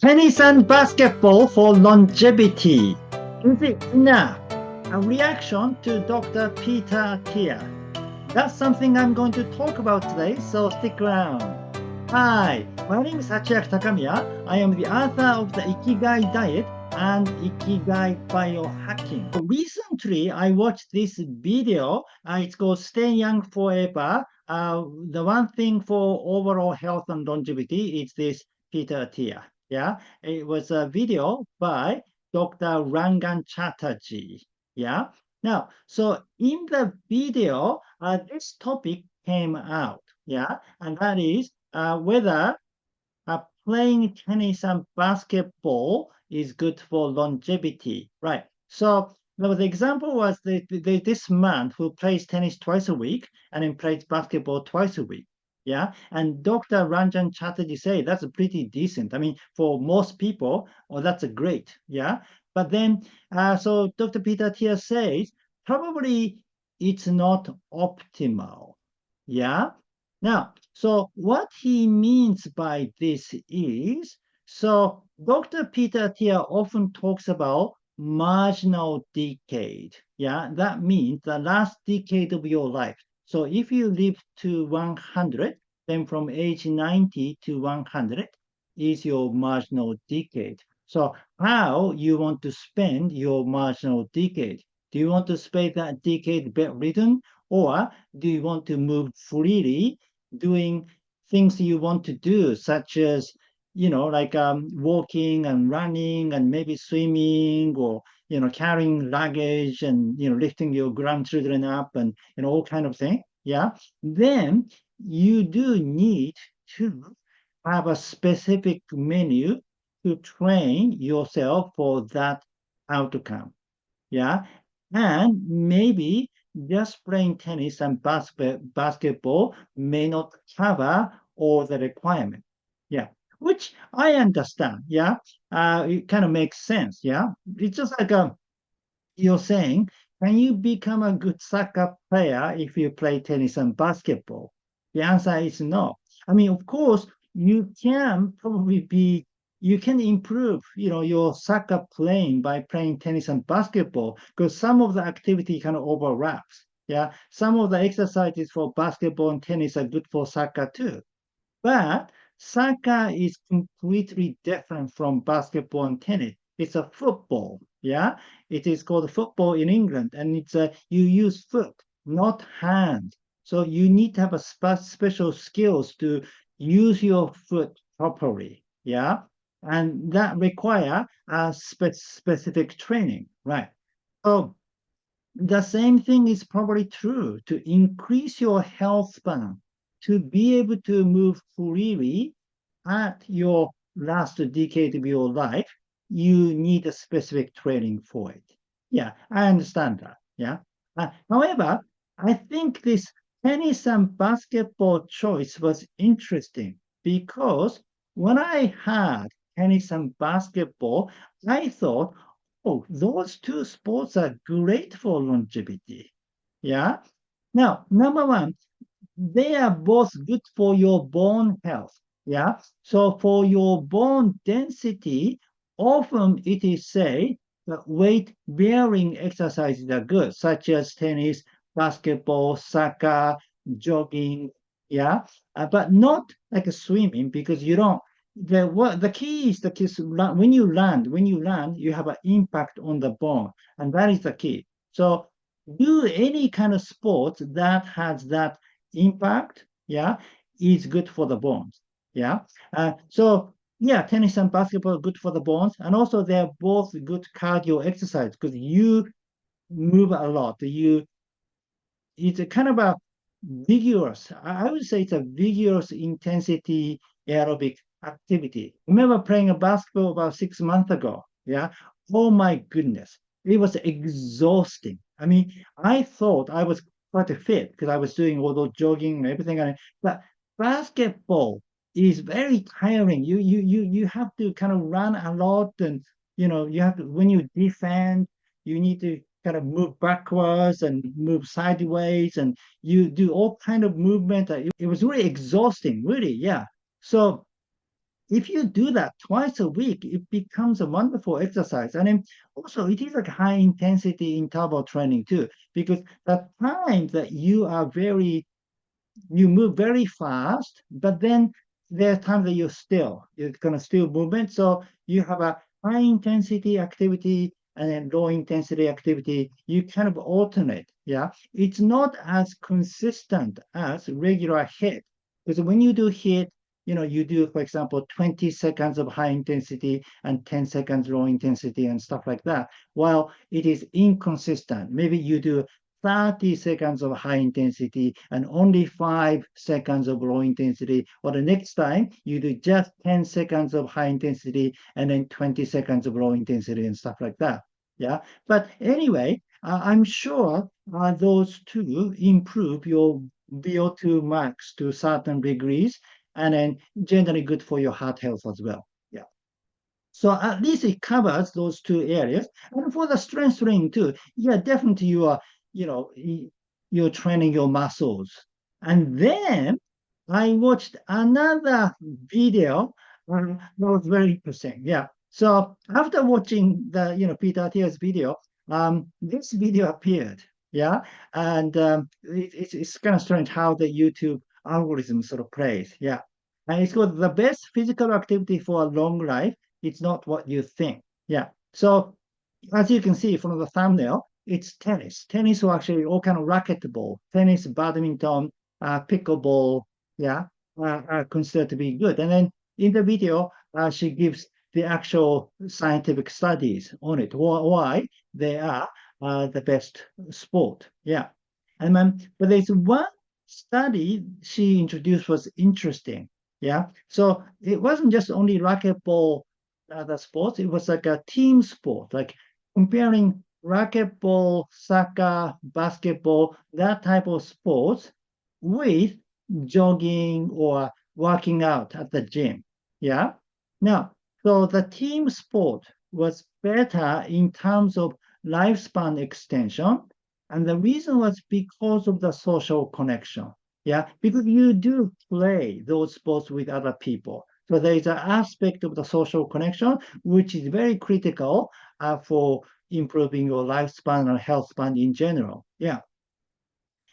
Tennis and basketball for longevity. Is it enough? A reaction to Dr. Peter Attia. That's something I'm going to talk about today, so stick around. Hi, my name is Attia Takamiya. I am the author of the Ikigai diet and Ikigai biohacking. Recently, I watched this video. It's called Stay Young Forever. The one thing for overall health and longevity is this Peter Attia. Yeah, it was a video by Dr. Rangan Chatterjee. Yeah. Now, so in the video, this topic came out. Yeah, and that is whether playing tennis and basketball is good for longevity, right? So the example was this man who plays tennis twice a week and then plays basketball twice a week. Yeah, and Dr. Ranjan Chatterjee say that's pretty decent. I mean, for most people, oh, that's a great. Yeah, but then so Dr. Peter Thiel says probably it's not optimal. Yeah. Now, so what he means by this is, so Dr. Peter Attia often talks about marginal decade. Yeah, that means the last decade of your life. So if you live to 100, then from age 90 to 100 is your marginal decade. So how you want to spend your marginal decade? Do you want to spend that decade bedridden, or do you want to move freely doing things you want to do, such as like walking and running and maybe swimming, or carrying luggage and lifting your grandchildren up and all kind of thing. Yeah, then you do need to have a specific menu to train yourself for that outcome. Yeah, and maybe just playing tennis and basketball may not cover all the requirements. Yeah, which I understand. Yeah, it kind of makes sense. Yeah, it's just like you're saying, can you become a good soccer player if you play tennis and basketball? The answer is no. I mean, of course, you can probably be, you can improve, your soccer playing by playing tennis and basketball because some of the activity kind of overlaps. Yeah, some of the exercises for basketball and tennis are good for soccer too. But soccer is completely different from basketball and tennis. It's a football. Yeah, it is called football in England, and it's you use foot, not hand. So you need to have a special skills to use your foot properly. Yeah, and that require a specific training, right? So the same thing is probably true to increase your health span, to be able to move freely at your last decade of your life. You need a specific training for it. Yeah, I understand that. Yeah. However, I think this tennis and basketball choice was interesting because when I had tennis and basketball, I thought, oh, those two sports are great for longevity. Yeah. Now, number one, they are both good for your bone health. Yeah. So for your bone density, often it is said that weight bearing exercises are good, such as tennis, basketball, soccer, jogging. Yeah. But not like a swimming because you don't. The key is when you land, you have an impact on the bone, and that is the key. So do any kind of sport that has that impact, yeah, is good for the bones. Yeah. So yeah, tennis and basketball are good for the bones, and also they're both good cardio exercise because you move a lot. It's a kind of a vigorous. I would say it's a vigorous intensity aerobic activity. Remember playing a basketball about 6 months ago? Yeah. Oh my goodness, it was exhausting. I mean, I thought I was quite fit because I was doing all those jogging and everything. But basketball is very tiring. You have to kind of run a lot, and you have to when you defend, you need to kind of move backwards and move sideways, and you do all kind of movement. It was really exhausting, really. Yeah. So if you do that twice a week, it becomes a wonderful exercise. And then also it is like high intensity interval training too, because the time that you move very fast, but then there are times that you're kind of still movement. So you have a high intensity activity and then low intensity activity. You kind of alternate. Yeah. It's not as consistent as regular HIIT. Because when you do HIIT, you do, for example, 20 seconds of high intensity and 10 seconds low intensity and stuff like that. While it is inconsistent, maybe you do 30 seconds of high intensity and only 5 seconds of low intensity. Or the next time you do just 10 seconds of high intensity and then 20 seconds of low intensity and stuff like that. Yeah. But anyway, I'm sure those two improve your VO2 max to certain degrees and then generally good for your heart health as well. Yeah. So at least it covers those two areas. And for the strength training too, yeah, definitely you're training your muscles. And then I watched another video that was very interesting. Yeah. So after watching the Peter Attia's video, this video appeared. Yeah, and it's kind of strange how the YouTube algorithm sort of plays. Yeah, and it's called the best physical activity for a long life. It's not what you think. Yeah. So as you can see from the thumbnail, it's tennis. Tennis or actually all kind of racquetball, tennis, badminton, pickleball, yeah, are considered to be good. And then in the video, she gives the actual scientific studies on it, why they are the best sport. Yeah. And then, but there's one study she introduced was interesting. Yeah. So it wasn't just only racquetball other sports. It was like a team sport, like comparing racquetball, soccer, basketball, that type of sports with jogging or working out at the gym. Yeah. Now, so the team sport was better in terms of lifespan extension. And the reason was because of the social connection. Yeah. Because you do play those sports with other people. So there is an aspect of the social connection, which is very critical for improving your lifespan or health span in general. Yeah.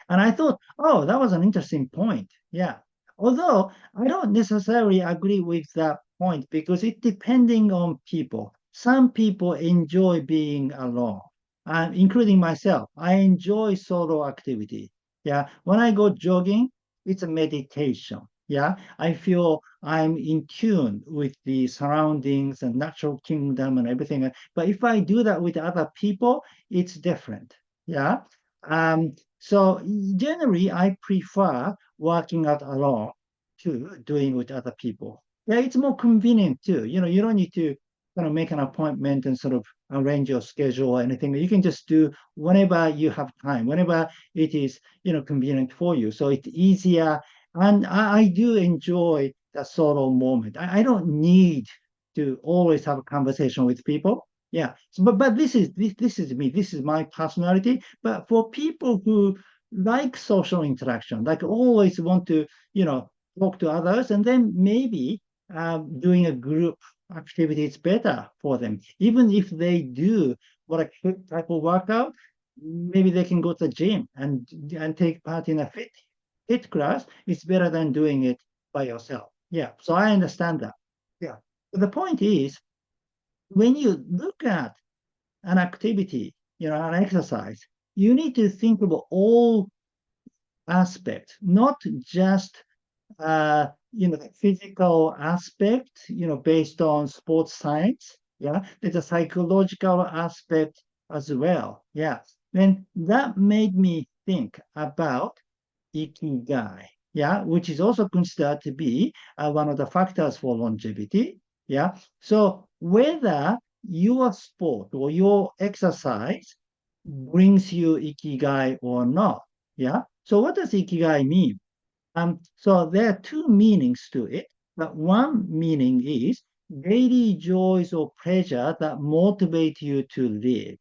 And I thought, oh, that was an interesting point. Yeah. Although I don't necessarily agree with that point because it depending on people. Some people enjoy being alone, including myself. I enjoy solo activity. Yeah. When I go jogging, it's a meditation. Yeah. I feel I'm in tune with the surroundings and natural kingdom and everything. But if I do that with other people, it's different. Yeah. So generally, I prefer working out alone to doing with other people. Yeah, it's more convenient too. You don't need to kind of make an appointment and sort of arrange your schedule or anything. You can just do whenever you have time, whenever it is, convenient for you. So it's easier. And I do enjoy the solo moment. I don't need to always have a conversation with people. Yeah. So, but this is me. This is my personality. But for people who like social interaction, like always want to, talk to others, and then maybe doing a group activity is better for them. Even if they do what a type of workout, maybe they can go to the gym and take part in a fit class. It's better than doing it by yourself. Yeah. So I understand that. Yeah. But the point is, when you look at an activity, an exercise, you need to think about all aspects, not just the physical aspect, based on sports science. Yeah, there's a psychological aspect as well. Yeah, and that made me think about Ikigai. Yeah, which is also considered to be one of the factors for longevity. Yeah, so whether your sport or your exercise brings you Ikigai or not. Yeah. So what does Ikigai mean? So there are two meanings to it. But one meaning is daily joys or pleasure that motivate you to live.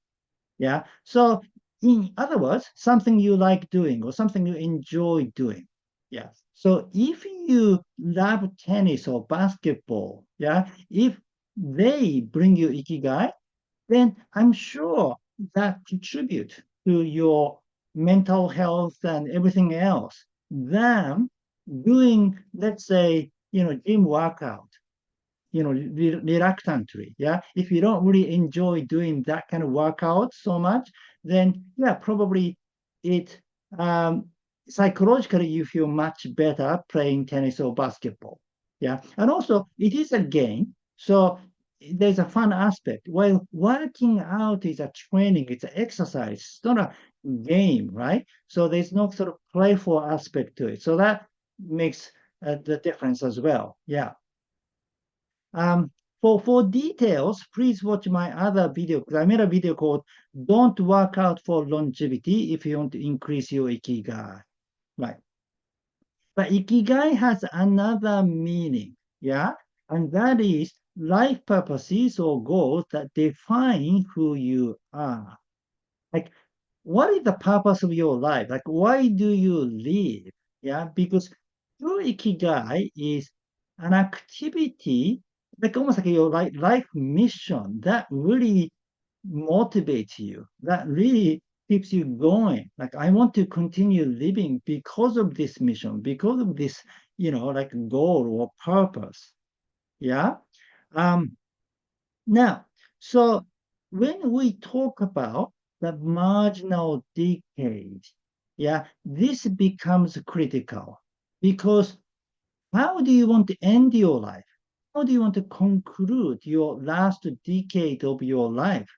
Yeah. So in other words, something you like doing or something you enjoy doing. Yeah. So if you love tennis or basketball, Yeah. If they bring you Ikigai, then I'm sure that contribute to your mental health and everything else than doing, let's say, gym workout, reluctantly. Yeah. If you don't really enjoy doing that kind of workout so much, then yeah, probably it um, psychologically you feel much better playing tennis or basketball. Yeah. And also it is a game. So there's a fun aspect. While working out is a training, it's an exercise, it's not a game, right? So there's no sort of playful aspect to it. So that makes the difference as well. Yeah. Um, for details, please watch my other video because I made a video called "Don't Work Out for Longevity If You Want to Increase Your Ikigai." Right. But Ikigai has another meaning, yeah, and that is life purposes or goals that define who you are. Like, what is the purpose of your life? Like, why do you live? Yeah, because your Ikigai is an activity, like almost like your life mission that really motivates you, that really keeps you going. Like, I want to continue living because of this mission, because of this, like goal or purpose. Yeah. Um, Now, so when we talk about the marginal decade, yeah, this becomes critical because how do you want to end your life? How do you want to conclude your last decade of your life?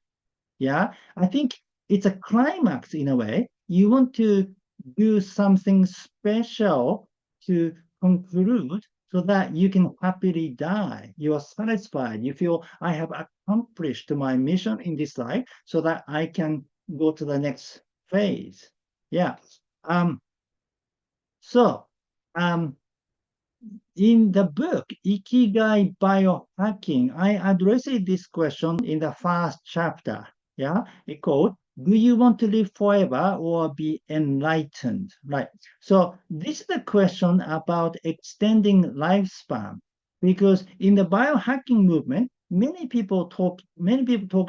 Yeah, I think it's a climax in a way. You want to do something special to conclude so that you can happily die. You are satisfied. You feel I have accomplished my mission in this life so that I can go to the next phase. Yeah. Um, so um, in the book, Ikigai Biohacking, I addressed this question in the first chapter. Yeah, it called Do You Want to Live Forever or Be Enlightened? Right. So this is the question about extending lifespan. Because in the biohacking movement, many people talk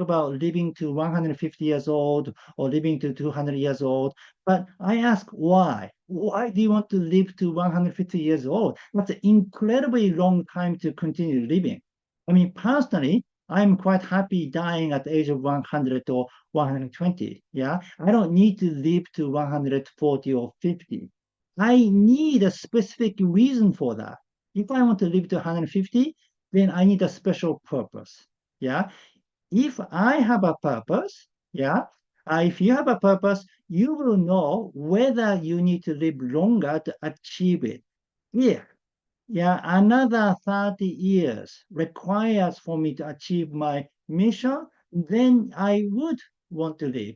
about living to 150 years old or living to 200 years old. But I ask why? Why do you want to live to 150 years old? That's an incredibly long time to continue living. I mean, personally, I'm quite happy dying at the age of 100 or 120. Yeah, I don't need to live to 140 or 50. I need a specific reason for that. If I want to live to 150, then I need a special purpose. Yeah, if I have a purpose, yeah, if you have a purpose, you will know whether you need to live longer to achieve it. If, yeah, another 30 years requires for me to achieve my mission, then I would want to live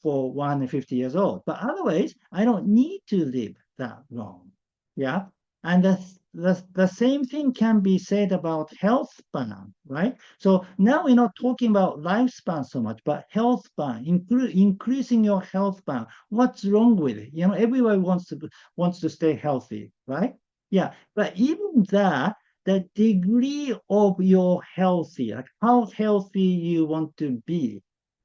for 150 years old. But otherwise, I don't need to live that long. Yeah. And the same thing can be said about health span, right? So now we're not talking about lifespan so much, but health span, increasing your health span. What's wrong with it? Everyone wants to stay healthy, right? Yeah. But even that, the degree of your healthy, like how healthy you want to be,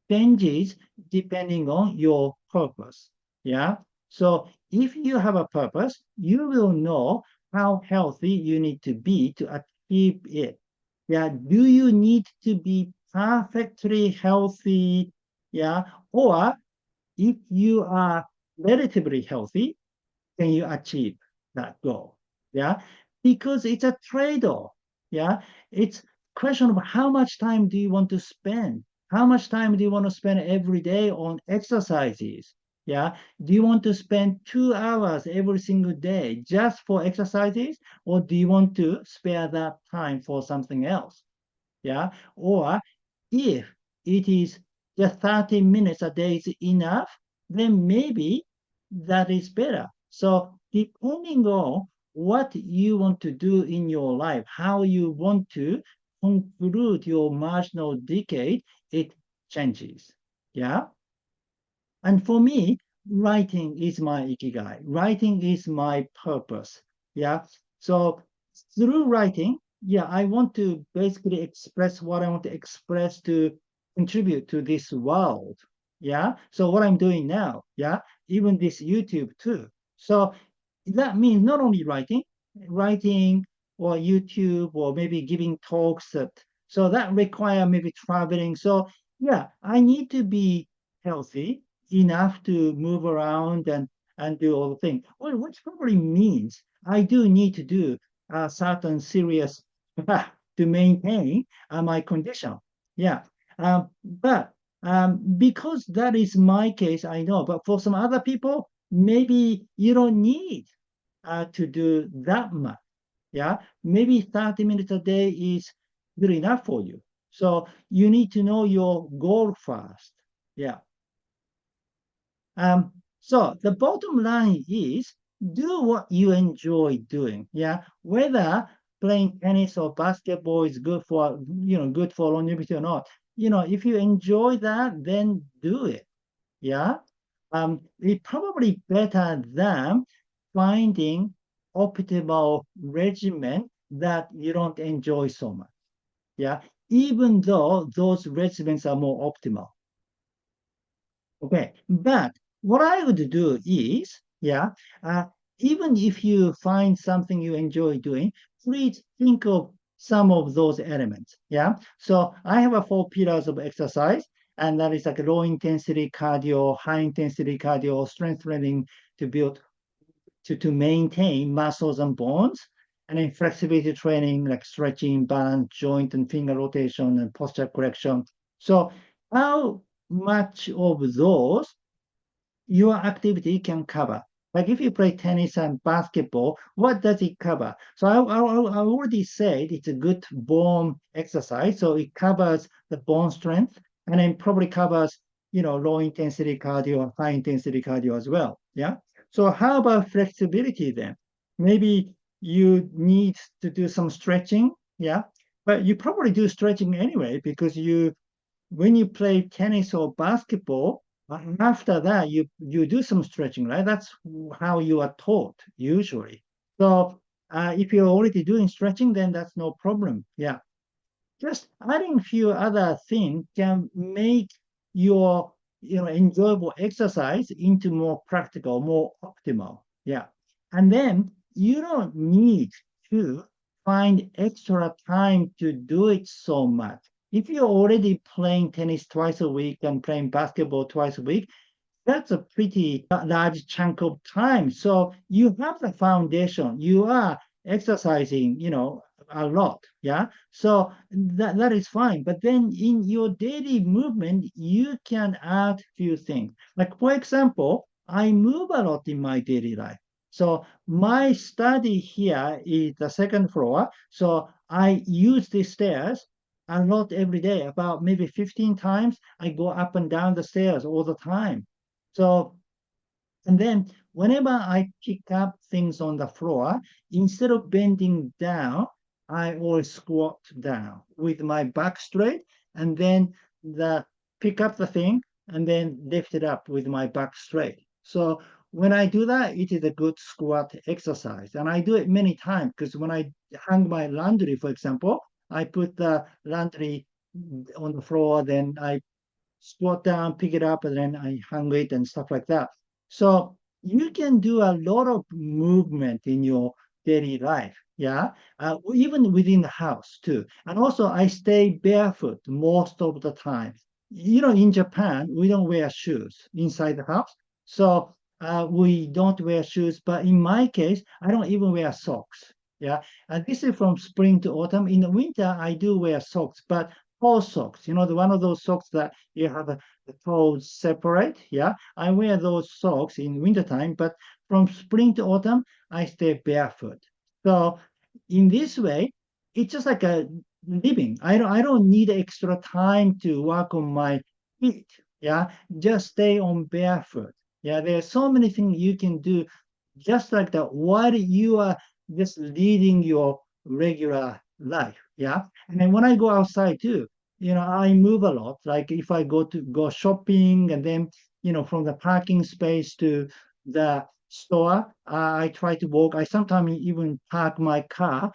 changes depending on your purpose. Yeah. So if you have a purpose, you will know how healthy you need to be to achieve it. Yeah. Do you need to be perfectly healthy? Yeah. Or if you are relatively healthy, can you achieve that goal? Yeah, because it's a trade-off. Yeah, it's question of how much time do you want to spend? How much time do you want to spend every day on exercises? Yeah, do you want to spend 2 hours every single day just for exercises, or do you want to spare that time for something else? Yeah, or if it is just 30 minutes a day is enough, then maybe that is better. So depending on what you want to do in your life, how you want to conclude your marginal decade, it changes. Yeah. And for me, writing is my ikigai. Writing is my purpose. Yeah. So through writing, yeah, I want to basically express what I want to express to contribute to this world. Yeah. So what I'm doing now, yeah, even this YouTube too. So that means not only writing or YouTube or maybe giving talks. So that require maybe traveling. So yeah, I need to be healthy enough to move around and do all the things. Well, which probably means I do need to do certain serious to maintain my condition. Yeah. But because that is my case, I know. But for some other people, maybe you don't need to do that much. Yeah. Maybe 30 minutes a day is good enough for you. So you need to know your goal first. Yeah. So the bottom line is do what you enjoy doing. Yeah. Whether playing tennis or basketball is good for, good for longevity or not. If you enjoy that, then do it. Yeah. It's probably better than finding optimal regimen that you don't enjoy so much. Yeah. Even though those regimens are more optimal. Okay, but what I would do is, yeah, uh, even if you find something you enjoy doing, please think of some of those elements. Yeah, so I have a 4 pillars of exercise, and that is like low intensity cardio, high intensity cardio, strength training to build to maintain muscles and bones, and then flexibility training like stretching, balance, joint and finger rotation, and posture correction. So how much of those your activity can cover? Like if you play tennis and basketball, what does it cover? So I already said it's a good bone exercise. So it covers the bone strength and then probably covers, low intensity cardio, high intensity cardio as well. Yeah. So how about flexibility then? Maybe you need to do some stretching. Yeah. But you probably do stretching anyway because when you play tennis or basketball, after that you do some stretching, right? That's how you are taught usually. So if you're already doing stretching, then that's no problem. Yeah, just adding a few other things can make your enjoyable exercise into more practical, more optimal. Yeah, and then you don't need to find extra time to do it so much. If you're already playing tennis twice a week and playing basketball twice a week, that's a pretty large chunk of time. So you have the foundation. You are exercising, a lot. Yeah. So that is fine. But then in your daily movement, you can add few things. Like for example, I move a lot in my daily life. So my study here is the second floor. So I use the stairs a lot every day, about maybe 15 times. I go up and down the stairs all the time. So, and then whenever I pick up things on the floor, instead of bending down, I always squat down with my back straight and then pick up the thing and then lift it up with my back straight. So when I do that, it is a good squat exercise. And I do it many times because when I hang my laundry, for example, I put the laundry on the floor, then I squat down, pick it up, and then I hang it and stuff like that. So you can do a lot of movement in your daily life. Yeah, even within the house too. And also, I stay barefoot most of the time. In Japan, we don't wear shoes inside the house. So we don't wear shoes. But in my case, I don't even wear socks. Yeah, and this is from spring to autumn. In the winter, I do wear socks, but toe socks. The one of those socks that you have the toes separate. Yeah, I wear those socks in wintertime, but from spring to autumn, I stay barefoot. So in this way, it's just like a living. I don't need extra time to work on my feet. Yeah, just stay on barefoot. Yeah, there are so many things you can do just like that while you are just leading your regular life. Yeah. And then when I go outside too, I move a lot. Like if I go shopping and then, from the parking space to the store, I try to walk. I sometimes even park my car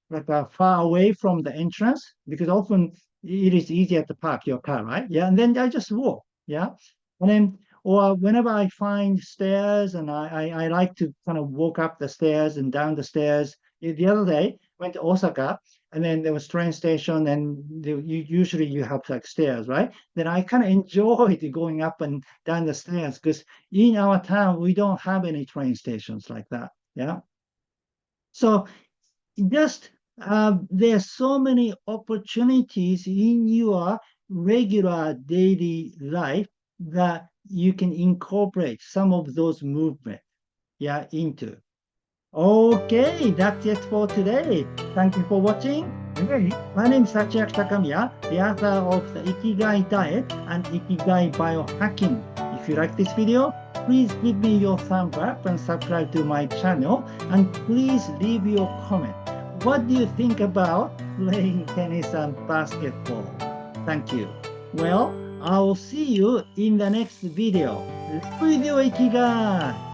like far away from the entrance, because often it is easier to park your car, right? Yeah, and then I just walk. Yeah, and then or whenever I find stairs and I like to kind of walk up the stairs and down the stairs. The other day went to Osaka, and then there was train station, and usually you have like stairs, right? Then I kind of enjoyed going up and down the stairs because in our town we don't have any train stations like that. Yeah, so just there's so many opportunities in your regular daily life that you can incorporate some of those movements, yeah, into. Okay, that's it for today. Thank you for watching. Okay, my name is Attia Takamiya, the author of the Ikigai Diet and Ikigai Biohacking. If you like this video, please give me your thumbs up and subscribe to my channel. And please leave your comment. What do you think about playing tennis and basketball? Thank you. Well, I'll see you in the next video. Live with your Ikigai!